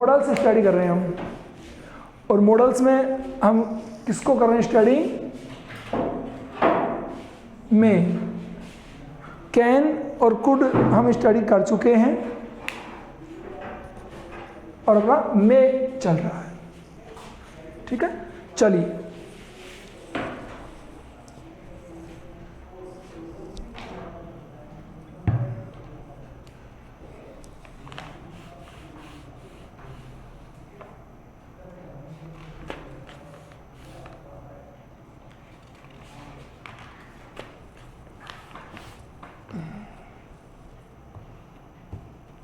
Models study कर रहे हैं हम, और मॉडल्स में हम किसको कर रहे हैं स्टडी? में कैन और कुड हम स्टडी कर चुके हैं और अपना में चल रहा है। ठीक है, चलिए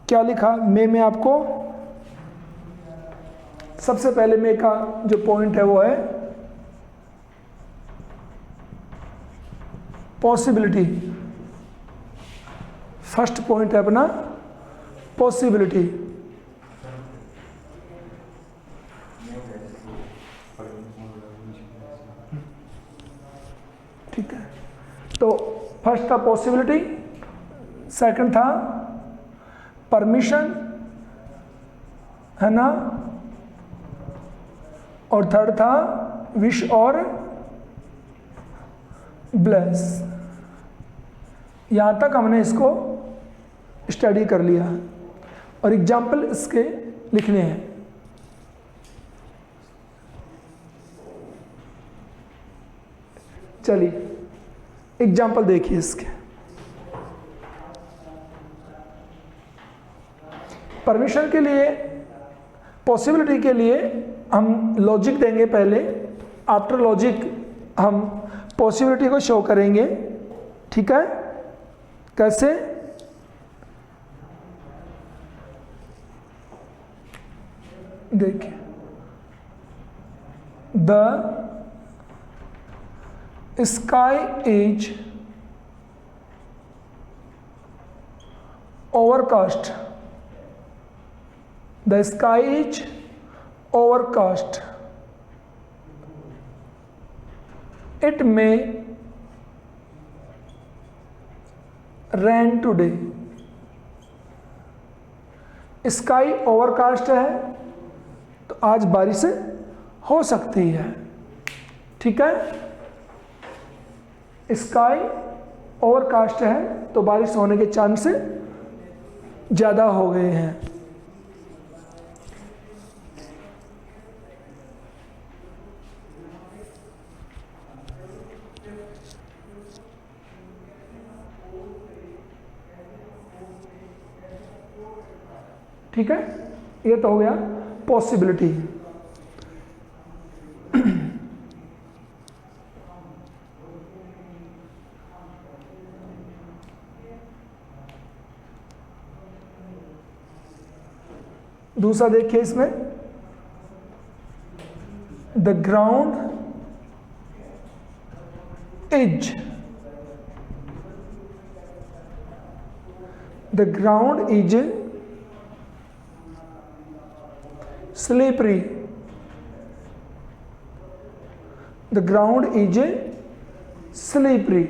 क्या लिखा में आपको? सबसे पहले में का जो पॉइंट है वो है पॉसिबिलिटी। फर्स्ट पॉइंट है अपना पॉसिबिलिटी। ठीक है, तो फर्स्ट था पॉसिबिलिटी, सेकंड था परमिशन, है ना, और थर्ड था विश और ब्लेस। यहां तक हमने इसको स्टडी कर लिया है और एग्जाम्पल इसके लिखने हैं। चलिए एग्जाम्पल देखिए इसके। परमिशन के लिए, पॉसिबिलिटी के लिए हम लॉजिक देंगे पहले, आफ्टर लॉजिक हम पॉसिबिलिटी को शो करेंगे। ठीक है, कैसे? देखिए, the sky is overcast. The sky is overcast. It may rain today. Sky overcast है तो आज बारिश हो सकती है। ठीक है, स्काई ओवरकास्ट है तो बारिश होने के चांस ज़्यादा हो गए हैं। ठीक है, ये तो हो गया पॉसिबिलिटी। दूसरा देखिए इसमें, the ground is, the ground is slippery. The ground is slippery.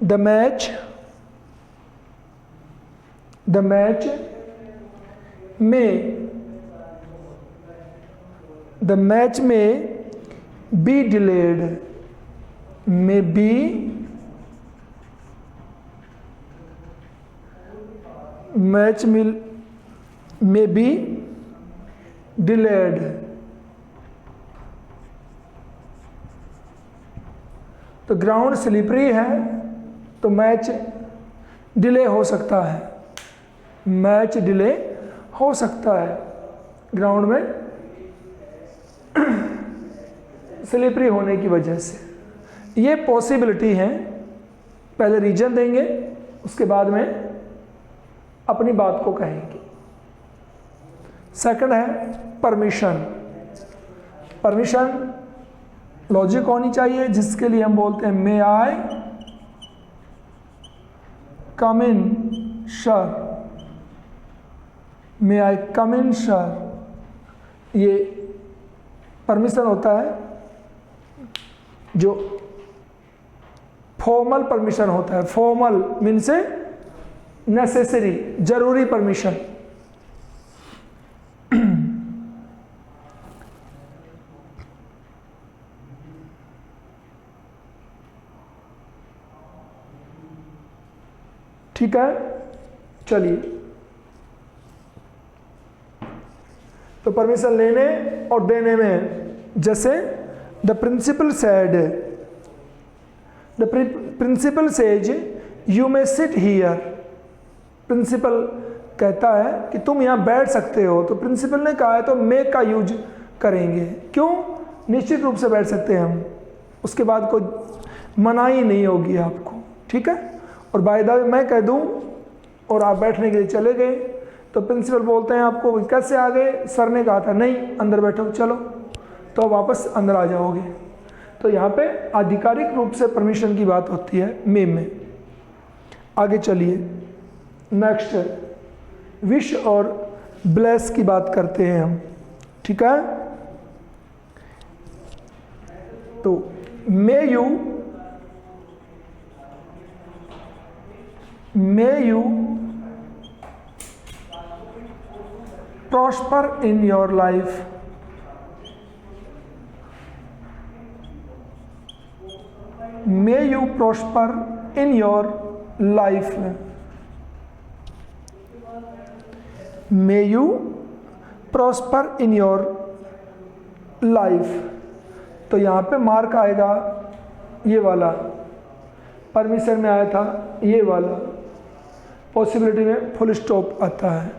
The match may be delayed. May be match में बी डिलेड। तो ग्राउंड स्लिपरी है तो मैच डिले हो सकता है, मैच डिले हो सकता है ग्राउंड में स्लिपरी होने की वजह से। ये पॉसिबिलिटी है। पहले रीजन देंगे, उसके बाद में अपनी बात को कहेंगे। सेकंड है परमिशन। परमिशन लॉजिक होनी चाहिए, जिसके लिए हम बोलते हैं मे आई कम इन सर, मे आई कम इन सर। ये परमिशन होता है जो फॉर्मल परमिशन होता है। फॉर्मल मीन से नेसेसरी, जरूरी परमिशन। ठीक है, चलिए, तो परमिशन लेने और देने में, जैसे the principal said, the principal says you may sit here. Principal कहता है कि तुम यहां बैठ सकते हो, तो प्रिंसिपल ने कहा है तो मे का यूज करेंगे। क्यों? निश्चित रूप से बैठ सकते हैं हम, उसके बाद कोई मनाही नहीं होगी आपको। ठीक है, और बाय द वे मैं कह दूं और आप बैठने के लिए चले गए, तो प्रिंसिपल बोलते हैं आपको कैसे आ गए, सर ने कहा था नहीं अंदर बैठो, चलो, तो वापस अंदर आ जाओगे। तो यहाँ पे आधिकारिक रूप से परमिशन की बात होती है मे में। आगे चलिए, नेक्स्ट विश और ब्लेस की बात करते हैं हम। ठीक है, तो may you prosper in your life, may you prosper in your life, may you prosper in your life। तो यहाँ पे मार्क आएगा ये वाला, परमिशन में आया था ये वाला, पॉसिबिलिटी में फुल स्टॉप आता है।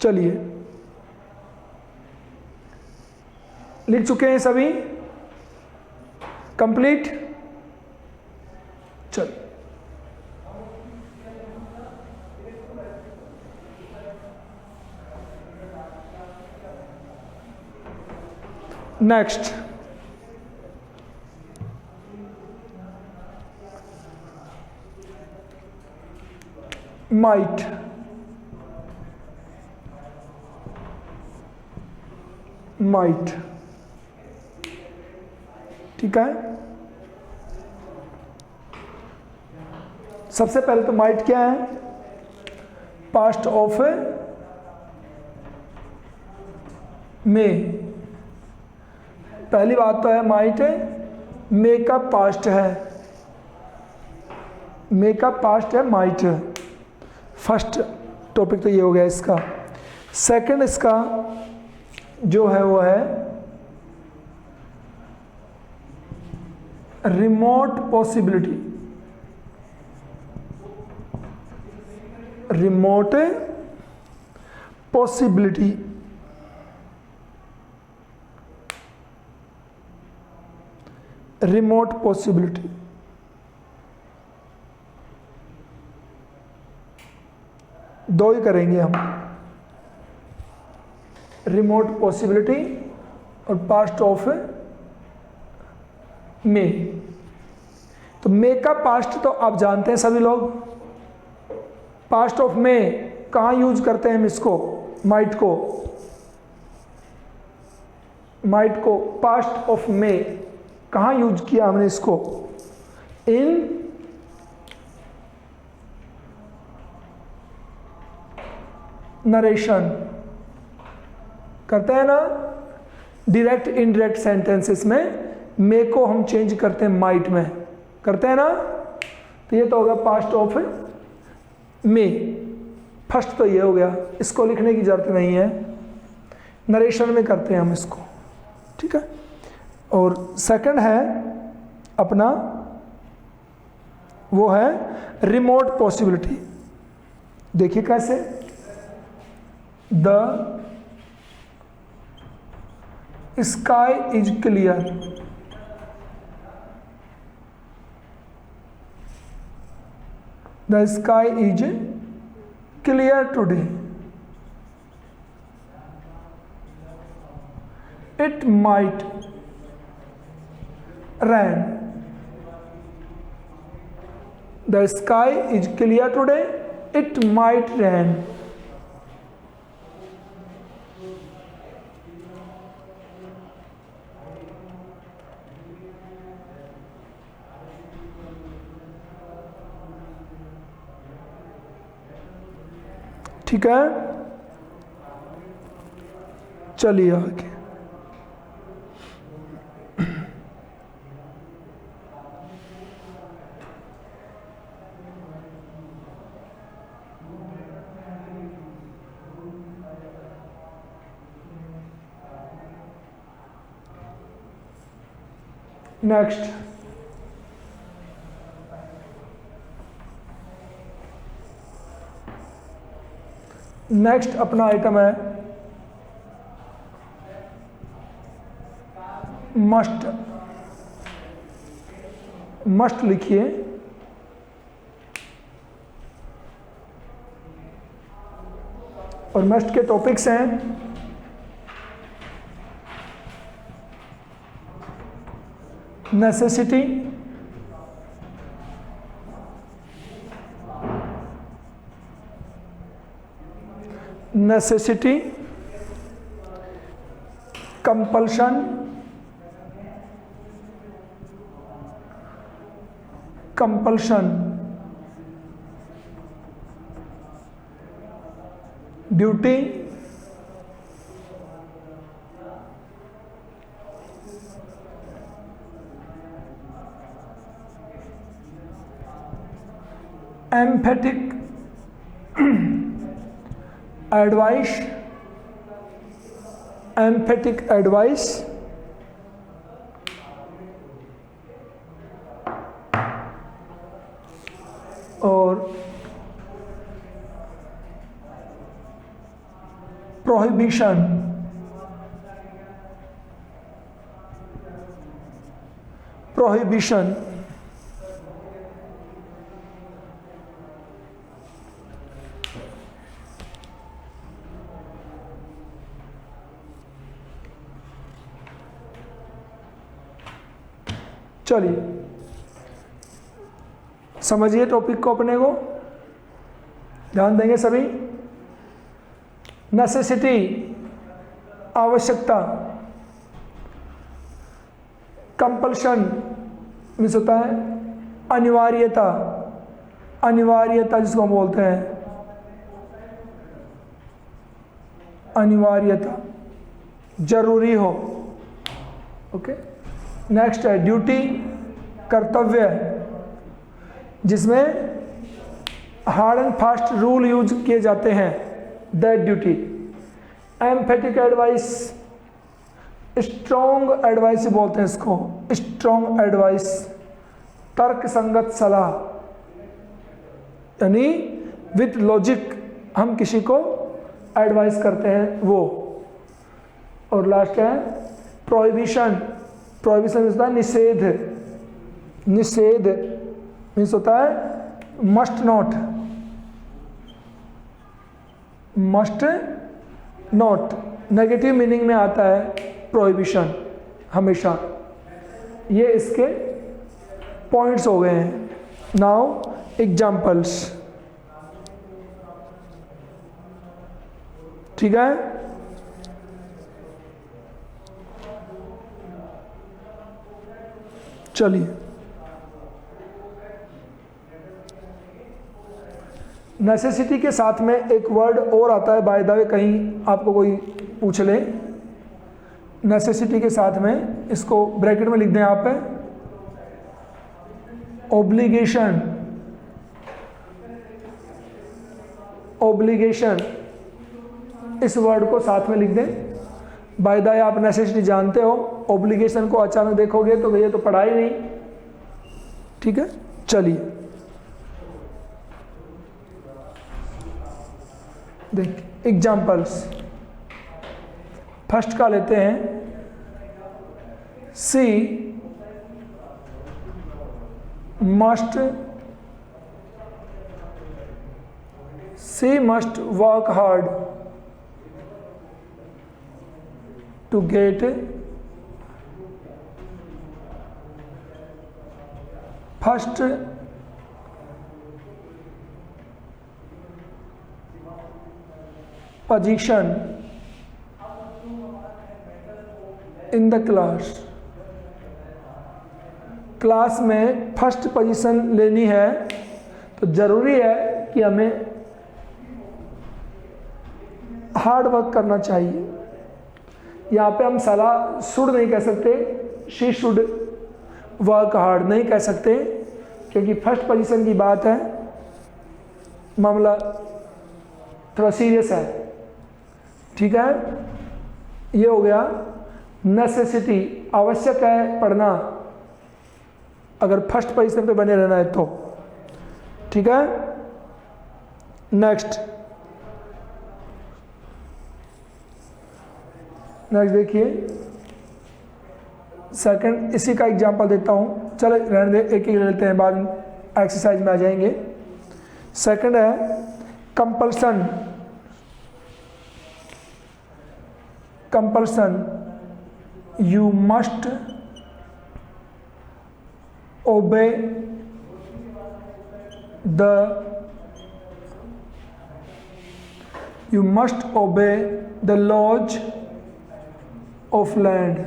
चलिए, लिख चुके हैं सभी, कंप्लीट। चलिए, नेक्स्ट, माइट। माइट, ठीक है, सबसे पहले तो माइट क्या है? Past of May. पहली बात तो है माइट मे का पास्ट है, मे का पास्ट है माइट। फर्स्ट टॉपिक तो ये हो गया इसका। सेकंड इसका जो है वो है remote possibility. Remote possibility, remote possibility. दो ही करेंगे हम, रिमोट पॉसिबिलिटी और पास्ट ऑफ मे। तो मे का पास्ट तो आप जानते हैं सभी लोग, पास्ट ऑफ मे कहाँ यूज करते हैं हम इसको? माइट को, माइट को पास्ट ऑफ मे कहाँ यूज किया हमने इसको? इन नरेशन करते हैं ना, डायरेक्ट इनडायरेक्ट सेंटेंसेस में मे को हम चेंज करते हैं माइट में, करते हैं ना। तो ये तो होगा पास्ट ऑफ मे। फर्स्ट तो ये हो गया, इसको लिखने की जरूरत नहीं है, नरेशन में करते हैं हम इसको, ठीक है। और सेकंड है अपना, वो है रिमोट पॉसिबिलिटी। देखिए कैसे, the sky is clear, the sky is clear today, it might rain, the sky is clear today, it might rain। ठीक है, चलिए आगे। नेक्स्ट अपना आइटम है मस्ट। मस्ट लिखिए, और मस्ट के टॉपिक्स हैं necessity, necessity, compulsion, compulsion, duty, emphatic advice, emphatic advice, और प्रोहिबिशन, प्रोहिबिशन, चलिए समझिए टॉपिक को अपने को, ध्यान देंगे सभी। नेसेसिटी आवश्यकता, कंपल्शन मीन्स होता है अनिवार्यता, अनिवार्यता जिसको हम बोलते हैं अनिवार्यता, जरूरी हो। ओके, नेक्स्ट है ड्यूटी, कर्तव्य, जिसमें hard and fast rule use किए जाते हैं, that duty. Emphatic advice, strong advice बोलते हैं इसको, स्ट्रॉन्ग एडवाइस, तर्क संगत सलाह, यानी विथ लॉजिक हम किसी को एडवाइस करते हैं वो। और लास्ट है प्रोहिबिशन, प्रोहिबिशन होता है निषेध, निषेध मीन्स होता है must not, must not, negative meaning में आता है प्रोहिबिशन हमेशा। ये इसके पॉइंट्स हो गए हैं। नाउ एग्जाम्पल्स, ठीक है। चलिए नेसेसिटी के साथ में एक वर्ड और आता है, बाय द वे कहीं आपको कोई पूछ ले, नेसेसिटी के साथ में इसको ब्रैकेट में लिख दें आप, ऑब्लिगेशन, ऑब्लिगेशन, इस वर्ड को साथ में लिख दें। बाय द वे आप नेसेसिटी जानते हो, ऑब्लिगेशन को अचानक देखोगे तो ये तो पढ़ा ही नहीं, ठीक है। चलिए देख एग्जाम्पल्स, फर्स्ट का लेते हैं, she must, she must work hard to get first position in the class, class में फर्स्ट पोजीशन लेनी है तो जरूरी है कि हमें हार्ड वर्क करना चाहिए। यहाँ पे हम सलाह शुड नहीं कह सकते, शी शुड वर्क हार्ड नहीं कह सकते, क्योंकि फर्स्ट पोजीशन की बात है, मामला थोड़ा सीरियस है। ठीक है, ये हो गया नेसेसिटी, आवश्यक है पढ़ना अगर फर्स्ट पोजीशन पे बने रहना है तो। ठीक है, नेक्स्ट देखिए सेकंड, इसी का एग्जांपल देता हूँ, चलो रहने दे, एक ले लेते हैं, बाद में एक्सरसाइज में आ जाएंगे। सेकंड है compulsion, you must obey the laws of land.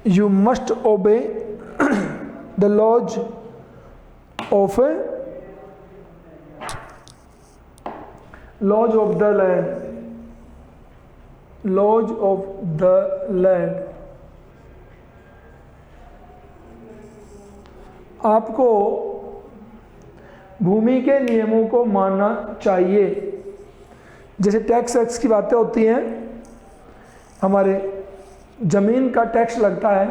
You must obey the laws of the land. Laws of the land. आपको भूमि के नियमों को मानना चाहिए। जैसे टैक्स वैक्स की बातें होती हैं, हमारे ज़मीन का टैक्स लगता है,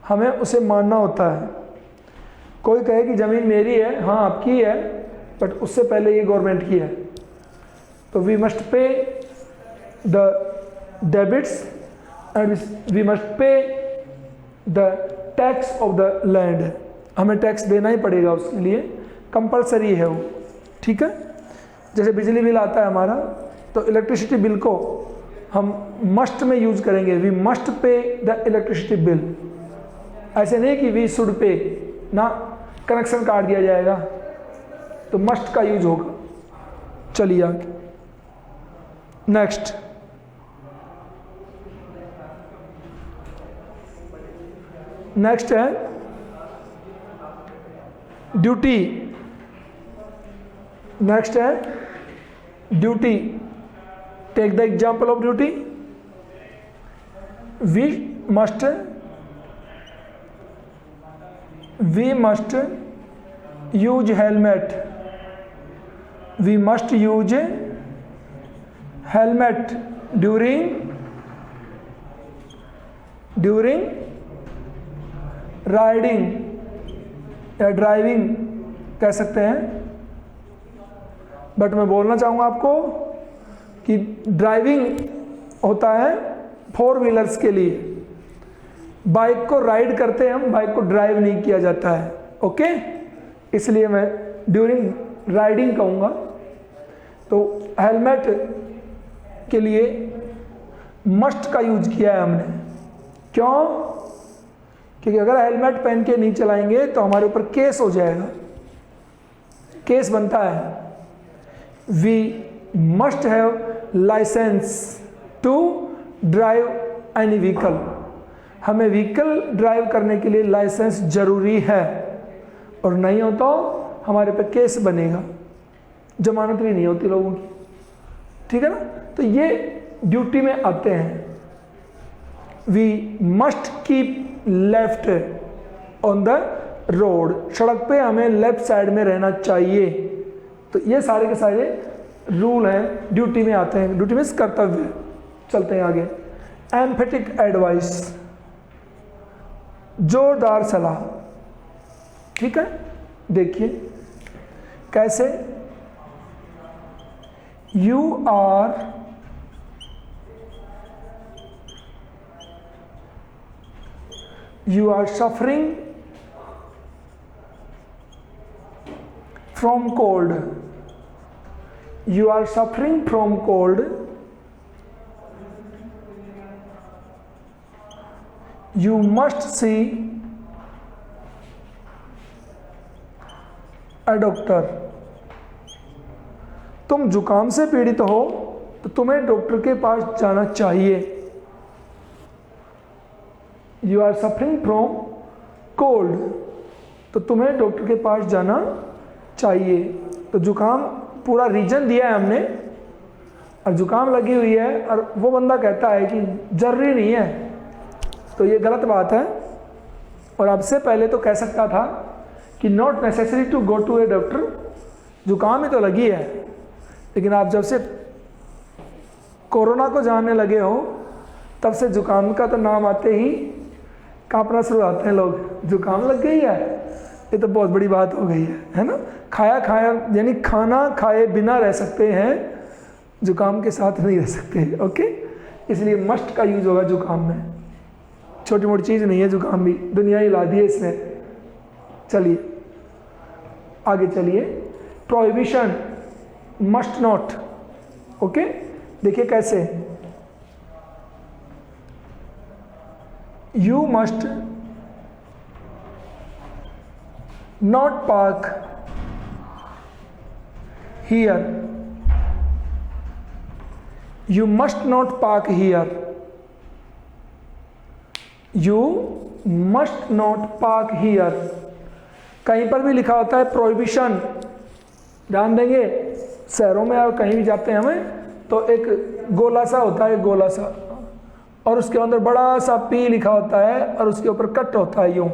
हमें उसे मानना होता है। कोई कहे कि ज़मीन मेरी है, हाँ आपकी है, बट उससे पहले ये गवर्नमेंट की है, तो we must pay the debits and we must pay the tax of the land. हमें टैक्स देना ही पड़ेगा, उसके लिए कंपलसरी है वो। ठीक है, जैसे बिजली बिल आता है हमारा, तो इलेक्ट्रिसिटी बिल को हम मस्ट में यूज करेंगे, we must pay the electricity bill. ऐसे नहीं कि वी शुड पे ना, कनेक्शन काट दिया जाएगा, तो मस्ट का यूज होगा। चलिए आगे नेक्स्ट, नेक्स्ट है ड्यूटी। नेक्स्ट है duty. Take the example of duty. We must use helmet. We must use helmet during riding या ड्राइविंग कह सकते हैं। बट मैं बोलना चाहूँगा आपको कि ड्राइविंग होता है फोर व्हीलर्स के लिए, बाइक को राइड करते हैं हम, बाइक को ड्राइव नहीं किया जाता है। ओके, इसलिए मैं ड्यूरिंग राइडिंग कहूँगा। तो हेलमेट के लिए मस्ट का यूज किया है हमने। क्यों? क्योंकि अगर हेलमेट पहन के नहीं चलाएंगे तो हमारे ऊपर केस हो जाएगा, केस बनता है। We must have licence to drive any vehicle. हमें व्हीकल ड्राइव करने के लिए लाइसेंस जरूरी है, और नहीं हो तो हमारे पे केस बनेगा, जमानत भी नहीं होती लोगों की। ठीक है ना, तो ये ड्यूटी में आते हैं। We must keep left on the road. सड़क पे हमें लेफ्ट साइड में रहना चाहिए। तो ये सारे के सारे रूल हैं, ड्यूटी में आते हैं। ड्यूटी में कर्तव्य। चलते हैं आगे। एम्फेटिक एडवाइस, जोरदार सलाह। ठीक है, देखिए कैसे। You are suffering from cold. You are suffering from cold. You must see a doctor. तुम जुकाम से पीड़ित हो तो तुम्हें डॉक्टर के पास जाना चाहिए। You are suffering from cold, तो तुम्हें डॉक्टर के पास जाना चाहिए। तो जुकाम पूरा रीजन दिया है हमने, और जुकाम लगी हुई है और वो बंदा कहता है कि जरूरी नहीं है, तो ये गलत बात है। और अब से पहले तो कह सकता था कि not necessary to go to a doctor, जुकाम ही तो लगी है। लेकिन आप जब से कोरोना को जानने लगे हो तब से जुकाम का तो नाम आते ही कांपना शुरू आते हैं लोग, जुकाम लग गई है, ये तो बहुत बड़ी बात हो गई है ना। खाया खाया यानी खाना खाए बिना रह सकते हैं, जुकाम के साथ नहीं रह सकते। ओके, इसलिए मस्ट का यूज होगा जुकाम में, छोटी मोटी चीज़ नहीं है जुकाम भी, दुनिया ही ला दी है इसने। चलिए आगे चलिए, प्रोहिबिशन मस्ट नॉट। ओके, देखिए कैसे, you must not park here, you must not park here, you must not park here. कहीं पर भी लिखा होता है प्रोहिबिशन, ध्यान देंगे, शहरों में और कहीं भी जाते हैं हमें तो एक गोला सा होता है, गोला सा, और उसके अंदर बड़ा सा पी लिखा होता है और उसके ऊपर कट होता है, यूं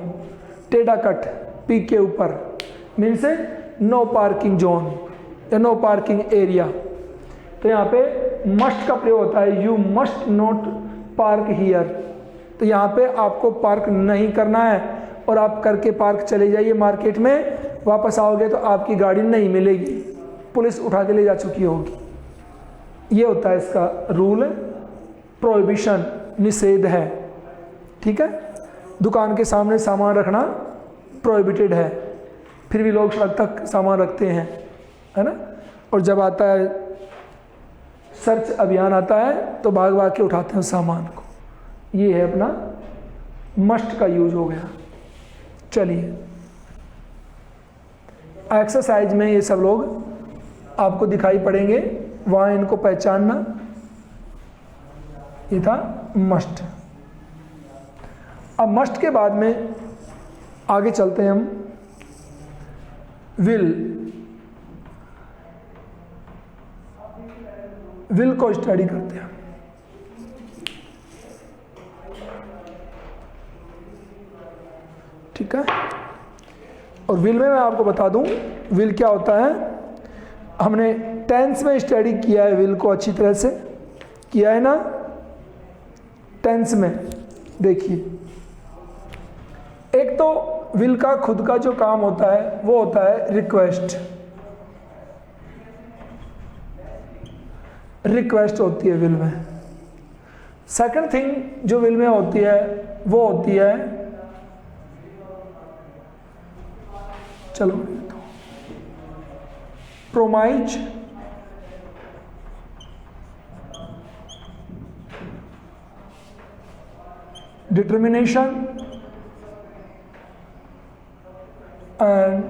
टेढ़ा कट पी के ऊपर, मीन से नो पार्किंग जोन या नो पार्किंग एरिया। तो यहाँ पे मस्ट का प्रयोग होता है, you must not park here. तो यहाँ पे आपको पार्क नहीं करना है, और आप करके पार्क चले जाइए मार्केट में, वापस आओगे तो आपकी गाड़ी नहीं मिलेगी, पुलिस उठा के ले जा चुकी होगी। ये होता है इसका रूल, प्रोहिबिशन, निषेध है। ठीक है, दुकान के सामने सामान रखना प्रोहिबिटेड है, फिर भी लोग सड़क तक सामान रखते हैं, है ना। और जब आता है सर्च अभियान आता है तो भाग भाग के उठाते हैं उस सामान को। ये है अपना मस्ट का यूज हो गया। चलिए एक्सरसाइज में ये सब लोग आपको दिखाई पड़ेंगे, वहाँ इनको पहचानना। ये था मस्ट। अब मस्ट के बाद में आगे चलते हैं हम विल को स्टडी करते हैं। ठीक है, और विल में मैं आपको बता दूं विल क्या होता है। हमने टेंस में स्टडी किया है, विल को अच्छी तरह से किया है ना। टेंस में देखिए, एक तो विल का खुद का जो काम होता है वो होता है रिक्वेस्ट, रिक्वेस्ट होती है विल में। सेकंड थिंग जो विल में होती है वो होती है, चलो promise, determination and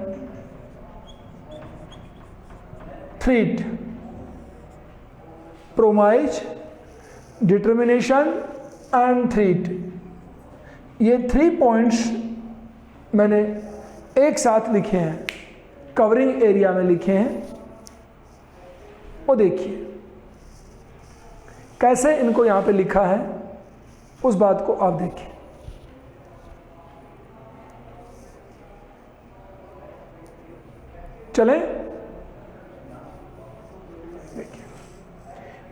threat. Promise, determination and threat, ये 3 पॉइंट्स मैंने एक साथ लिखे हैं, कवरिंग एरिया में लिखे हैं। वो देखिए कैसे इनको यहां पे लिखा है, उस बात को आप देखिए। चलें,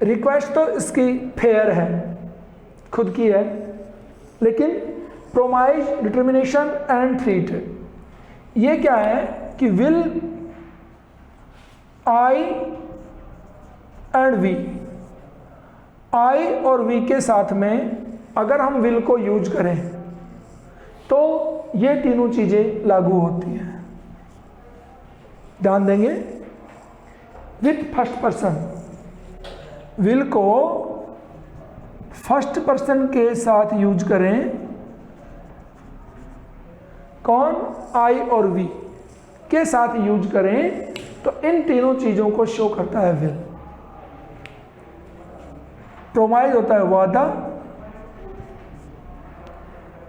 रिक्वेस्ट तो इसकी फेयर है, खुद की है, लेकिन प्रोमाइज, डिटर्मिनेशन एंड थ्रेट ये क्या है कि विल, आई एंड वी, आई और वी के साथ में अगर हम विल को यूज करें तो ये तीनों चीजें लागू होती हैं। ध्यान देंगे, विथ फर्स्ट पर्सन, विल को फर्स्ट पर्सन के साथ यूज करें, कौन, आई और वी के साथ यूज करें तो इन तीनों चीजों को शो करता है विल। प्रोमाइज होता है वादा,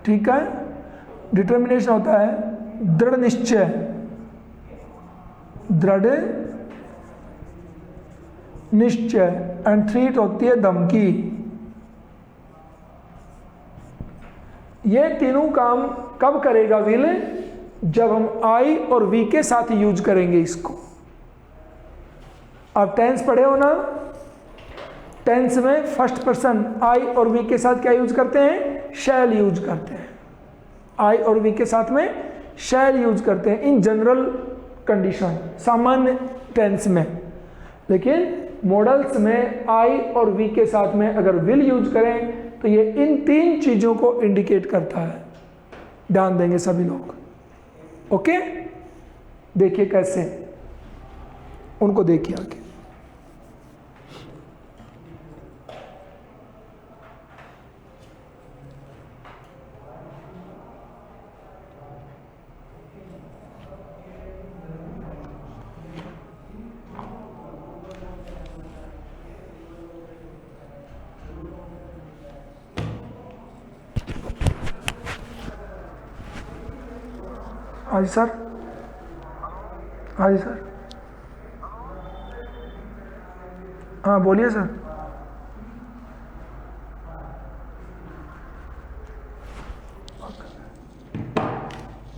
ठीक है, डिटर्मिनेशन होता है दृढ़ निश्चय, दृढ़ निश्चय, एंड थ्रीट होती है धमकी। ये तीनों काम कब करेगा विल? जब हम आई और वी के साथ यूज करेंगे इसको। आप टेंस पढ़े हो ना, टेंस में फर्स्ट पर्सन आई और वी के साथ क्या यूज करते हैं? शैल यूज करते हैं। आई और वी के साथ में शैल यूज करते हैं इन जनरल कंडीशन, सामान्य टेंस में। लेकिन मॉडल्स में आई और वी के साथ में अगर विल यूज करें तो ये इन तीन चीजों को इंडिकेट करता है। ध्यान देंगे सभी लोग। ओके, देखिए कैसे, उनको देखिए आगे। हाँ जी सर, हाँ जी सर, हाँ बोलिए सर।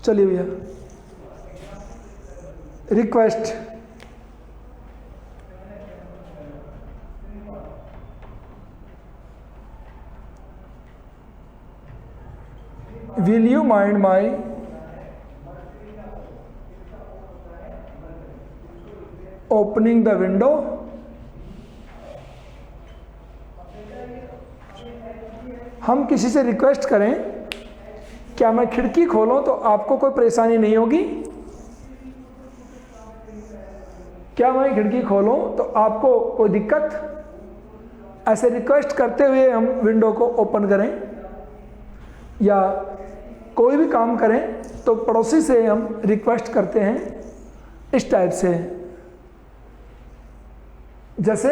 चलिए भैया, request, will you mind my opening the window? हम किसी से रिक्वेस्ट करें, क्या मैं खिड़की खोलूं तो आपको कोई परेशानी नहीं होगी? क्या मैं खिड़की खोलूं तो आपको कोई दिक्कत? ऐसे रिक्वेस्ट करते हुए हम विंडो को ओपन करें या कोई भी काम करें तो पड़ोसी से हम रिक्वेस्ट करते हैं इस टाइप से। जैसे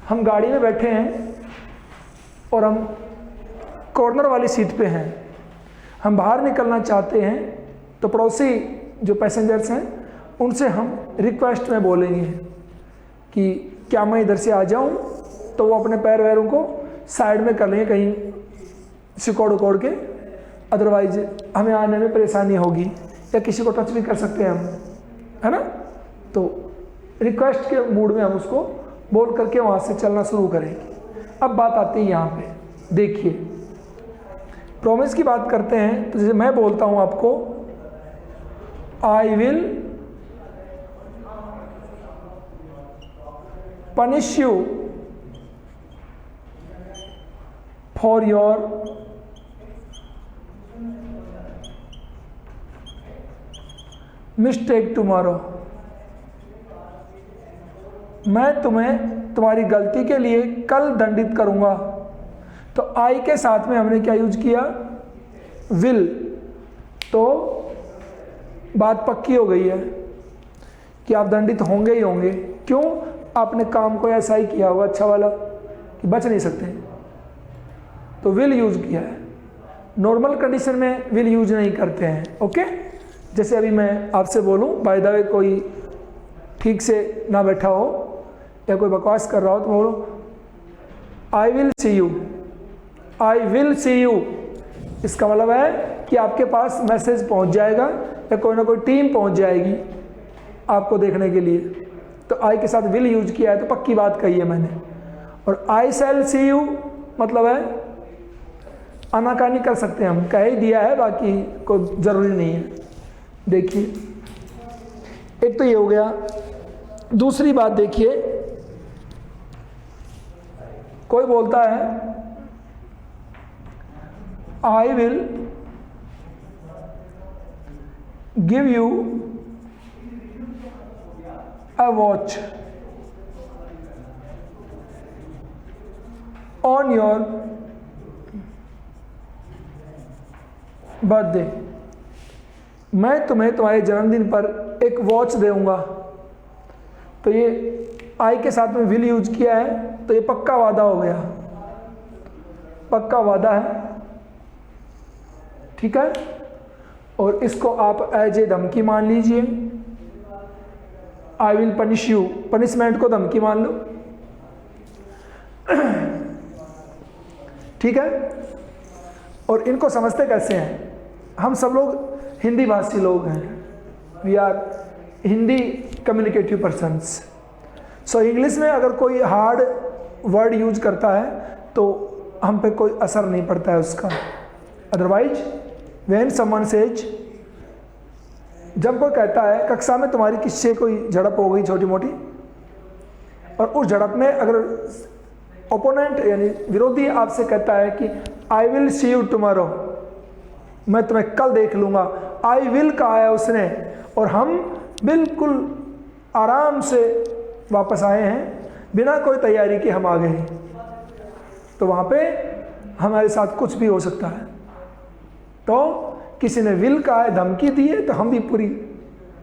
हम गाड़ी में बैठे हैं और हम कॉर्नर वाली सीट पे हैं, हम बाहर निकलना चाहते हैं तो पड़ोसी जो पैसेंजर्स हैं उनसे हम रिक्वेस्ट में बोलेंगे कि क्या मैं इधर से आ जाऊं, तो वो अपने पैर वैरों को साइड में कर लेंगे कहीं सिकोड़ उकोड़ के, अदरवाइज हमें आने में परेशानी होगी, या किसी को टच भी कर सकते हैं हम, है ना। तो रिक्वेस्ट के मूड में हम उसको बोल करके वहाँ से चलना शुरू करेंगे। अब बात आती है यहाँ पे, देखिए प्रॉमिस की बात करते हैं। तो जैसे मैं बोलता हूँ आपको, I will punish you for your mistake tomorrow. मैं तुम्हें तुम्हारी गलती के लिए कल दंडित करूंगा। तो आई के साथ में हमने क्या यूज किया? विल। तो बात पक्की हो गई है कि आप दंडित होंगे ही होंगे। क्यों? आपने काम को ऐसा ही किया होगा अच्छा वाला कि बच नहीं सकते, तो विल यूज किया है। नॉर्मल कंडीशन में विल यूज नहीं करते हैं। ओके, जैसे अभी मैं आपसे बोलूं, बाय द वे कोई ठीक से ना बैठा हो या कोई बकवास कर रहा हो तो बोलो I will see you, I will see you. इसका मतलब है कि आपके पास मैसेज पहुंच जाएगा या कोई ना कोई टीम पहुंच जाएगी आपको देखने के लिए। तो आई के साथ विल यूज किया है तो पक्की बात कही है मैंने। और आई शैल सी यू मतलब है आनाकानी कर सकते हैं हम, कह ही दिया है, बाकी कोई ज़रूरी नहीं है। देखिए, एक तो ये हो गया। दूसरी बात देखिए, कोई बोलता है I will give you a watch on your birthday. मैं तुम्हें तुम्हारे जन्मदिन पर एक वॉच दूंगा। तो ये आई के साथ में विल यूज किया है, तो ये पक्का वादा हो गया, पक्का वादा है, ठीक है। और इसको आप एज ए धमकी मान लीजिए। I will punish you, punishment को धमकी मान लो, ठीक है। और इनको समझते कैसे हैं? हम सब लोग हिंदी भाषी लोग हैं, we are Hindi communicative persons. So English में अगर कोई हार्ड वर्ड यूज करता है तो हम पे कोई असर नहीं पड़ता है उसका। अदरवाइज व्हेन समवन सेज, जब कोई कहता है कक्षा में तुम्हारी किससे कोई झड़प हो गई छोटी मोटी, और उस झड़प में अगर ओपोनेंट यानी विरोधी आपसे कहता है कि I will see you tomorrow, मैं तुम्हें कल देख लूंगा, आई विल कहा है उसने, और हम बिल्कुल आराम से वापस आए हैं बिना कोई तैयारी के हम आ गए, तो वहाँ पे हमारे साथ कुछ भी हो सकता है। तो किसी ने विल कहा है, धमकी दी है, तो हम भी पूरी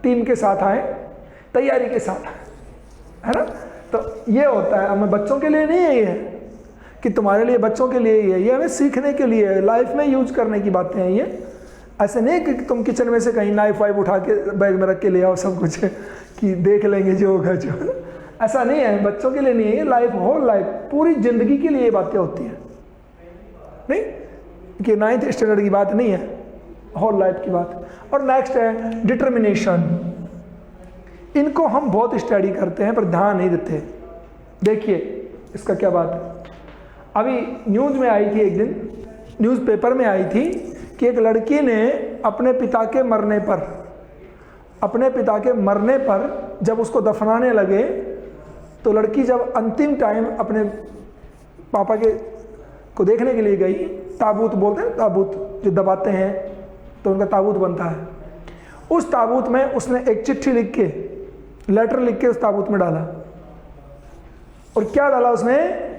टीम के साथ आए, तैयारी के साथ आए, है ना। तो ये होता है, हमें बच्चों के लिए नहीं है ये कि तुम्हारे लिए, बच्चों के लिए ही है, ये हमें सीखने के लिए है, लाइफ में यूज करने की बातें हैं ये। ऐसे नहीं कि तुम किचन में से कहीं नाइफ वाइफ उठा के बैग में रख के ले आओ सब कुछ कि देख लेंगे जो होगा जो, ऐसा नहीं है, बच्चों के लिए नहीं है ये, लाइफ होल लाइफ पूरी जिंदगी के लिए ये बातें होती हैं, नहीं कि 9th स्टैंडर्ड की बात नहीं है, होल लाइफ की बात। और नेक्स्ट है डिटर्मिनेशन। इनको हम बहुत स्टडी करते हैं पर ध्यान नहीं देते। देखिए इसका क्या बात है, अभी न्यूज़ में आई थी एक दिन, न्यूज़पेपर में आई थी कि एक लड़की ने अपने पिता के मरने पर जब उसको दफनाने लगे तो लड़की जब अंतिम टाइम अपने पापा के को देखने के लिए गई, ताबूत बोलते हैं, ताबूत जो दबाते हैं तो उनका ताबूत बनता है, उस ताबूत में उसने एक चिट्ठी लिख के, लेटर लिख के उस ताबूत में डाला। और क्या डाला उसमें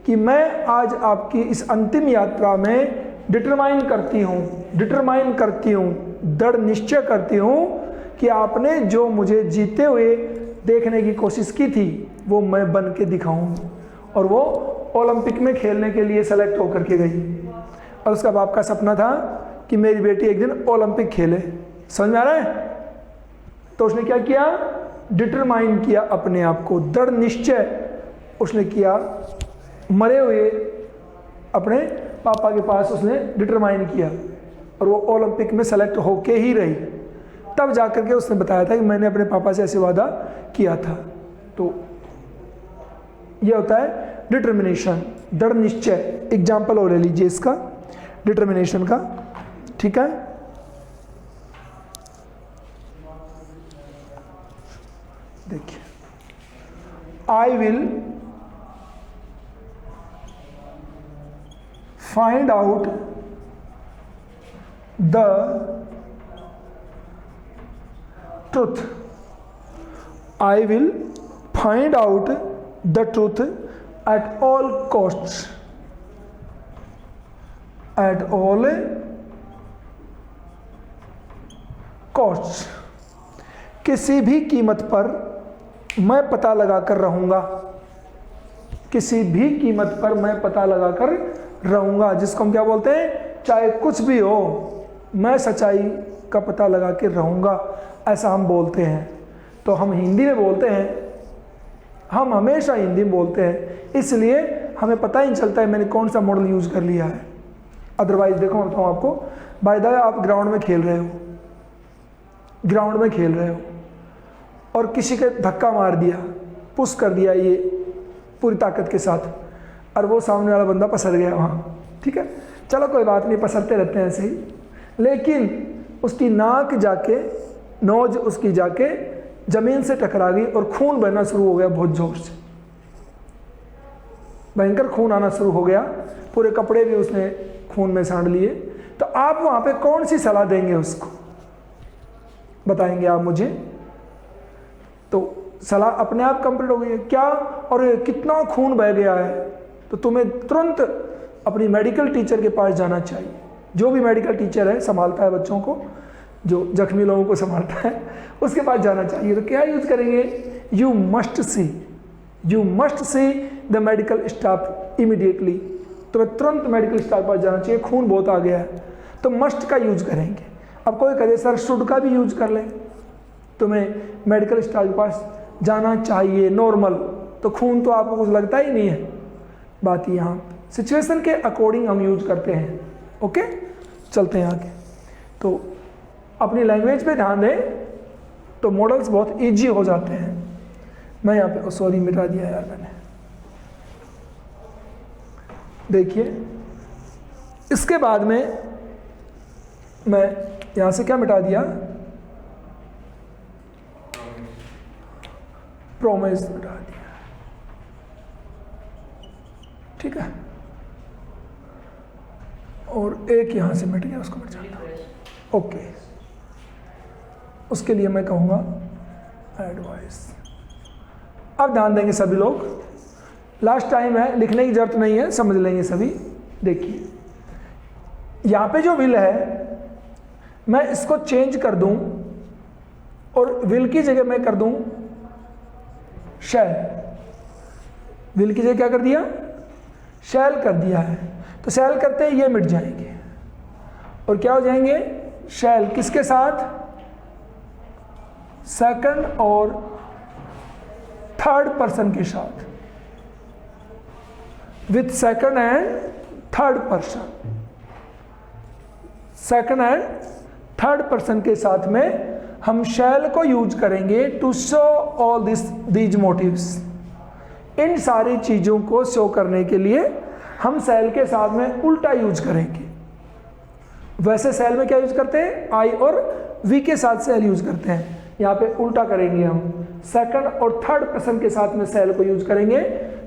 कि मैं आज आपकी इस अंतिम यात्रा में डिटरमाइन करती हूँ, दृढ़ निश्चय करती हूँ कि आपने जो मुझे जीते हुए देखने की कोशिश की थी वो मैं बन के दिखाऊँ। और वो ओलंपिक में खेलने के लिए सेलेक्ट होकर के गई, और उसका बाप का सपना था कि मेरी बेटी एक दिन ओलंपिक खेले। समझ में आ रहा है? तो उसने क्या किया, डिटरमाइन किया अपने आप को, दृढ़ निश्चय उसने किया, मरे हुए अपने पापा के पास उसने डिटरमाइन किया, और वो ओलंपिक में सेलेक्ट होके ही रही। तब जाकर के उसने बताया था कि मैंने अपने पापा से ऐसे वादा किया था। तो ये होता है डिटर्मिनेशन, दृढ़ निश्चय। एग्जाम्पल और ले लीजिए इसका, डिटर्मिनेशन का, ठीक है। देखिए, I will find out the truth. I will find out the truth at all costs. At all costs. किसी भी कीमत पर मैं पता लगा कर रहूंगा, किसी भी कीमत पर मैं पता लगा कर रहूंगा, जिसको हम क्या बोलते हैं, चाहे कुछ भी हो मैं सच्चाई का पता लगा के रहूंगा, ऐसा हम बोलते हैं। तो हम हिंदी में बोलते हैं, हम हमेशा हिंदी में बोलते हैं, इसलिए हमें पता ही नहीं चलता है मैंने कौन सा मॉडल यूज कर लिया है। अदरवाइज देखो मैं बताऊँ आपको, बाय द वे आप ग्राउंड में खेल रहे हो और किसी के धक्का मार दिया, पुश कर दिया ये पूरी ताकत के साथ, और वो सामने वाला बंदा पसर गया वहाँ, ठीक है, चलो कोई बात नहीं, पसरते रहते हैं ऐसे ही। लेकिन उसकी नाक जाके, नोज उसकी जाके जमीन से टकरा गई और खून बहना शुरू हो गया बहुत जोर से, भयंकर खून आना शुरू हो गया, पूरे कपड़े भी उसने खून में सांड लिए। तो आप वहाँ पे कौन सी सलाह देंगे उसको, बताएंगे आप मुझे? तो सलाह अपने आप कंप्लीट हो गई है क्या, और कितना खून बह गया है, तो तुम्हें तुरंत अपनी मेडिकल टीचर के पास जाना चाहिए। जो भी मेडिकल टीचर है, संभालता है बच्चों को, जो जख्मी लोगों को संभालता है, उसके पास जाना चाहिए। तो क्या यूज करेंगे, you must see the medical staff immediately, तुम्हें तुरंत मेडिकल स्टाफ के पास जाना चाहिए, खून बहुत आ गया है, तो मस्ट का यूज करेंगे। अब कोई कहे सर शुड का भी यूज कर लें, तुम्हें मेडिकल स्टाफ के पास जाना चाहिए नॉर्मल, तो खून तो आपको कुछ लगता ही नहीं है, बात यहाँ सिचुएशन के अकॉर्डिंग हम यूज करते हैं। ओके, चलते हैं आगे। तो अपनी लैंग्वेज पे ध्यान दें तो मॉडल्स बहुत इजी हो जाते हैं। मैं यहाँ पे सॉरी मिटा दिया यार मैंने, देखिए इसके बाद में मैं यहाँ से क्या मिटा दिया, प्रोमिस मिटा दिया, ठीक है, और एक यहाँ से मिट गया, उसको मिट जाता। ओके, उसके लिए मैं कहूँगा एडवाइस। अब ध्यान देंगे सभी लोग, लास्ट टाइम है, लिखने की जरूरत नहीं है, समझ लेंगे सभी। देखिए यहाँ पे जो विल है मैं इसको चेंज कर दूं और विल की जगह मैं कर दूं शैल। विल की जगह क्या कर दिया, शैल कर दिया है। तो शैल करते ही ये मिट जाएंगे और क्या हो जाएंगे, शैल किसके साथ, सेकंड और थर्ड पर्सन के साथ, with second and third person. Second and third person के साथ में हम शैल को यूज करेंगे to show all these motives. इन सारी चीजों को शो करने के लिए हम शैल के साथ में उल्टा यूज करेंगे। वैसे शैल में क्या यूज करते हैं, आई और वी के साथ शैल यूज करते हैं, यहाँ पे उल्टा करेंगे हम, सेकंड और थर्ड पर्सन के साथ में शैल को यूज करेंगे,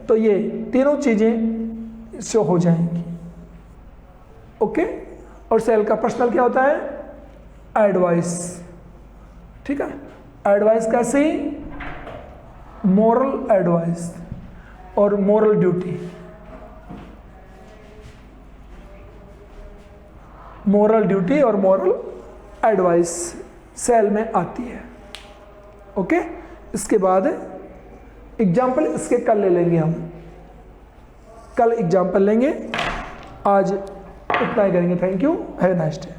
तो ये तीनों चीजें शो हो जाएंगी। ओके, और शैल का पर्सनल क्या होता है, एडवाइस, ठीक है। एडवाइस कैसे, मोरल एडवाइस और मोरल ड्यूटी। मोरल ड्यूटी और मोरल एडवाइस सेल में आती है। ओके, इसके बाद एग्जाम्पल इसके कल ले लेंगे हम, कल एग्जाम्पल लेंगे, आज इतना ही करेंगे। Thank you, have a nice day.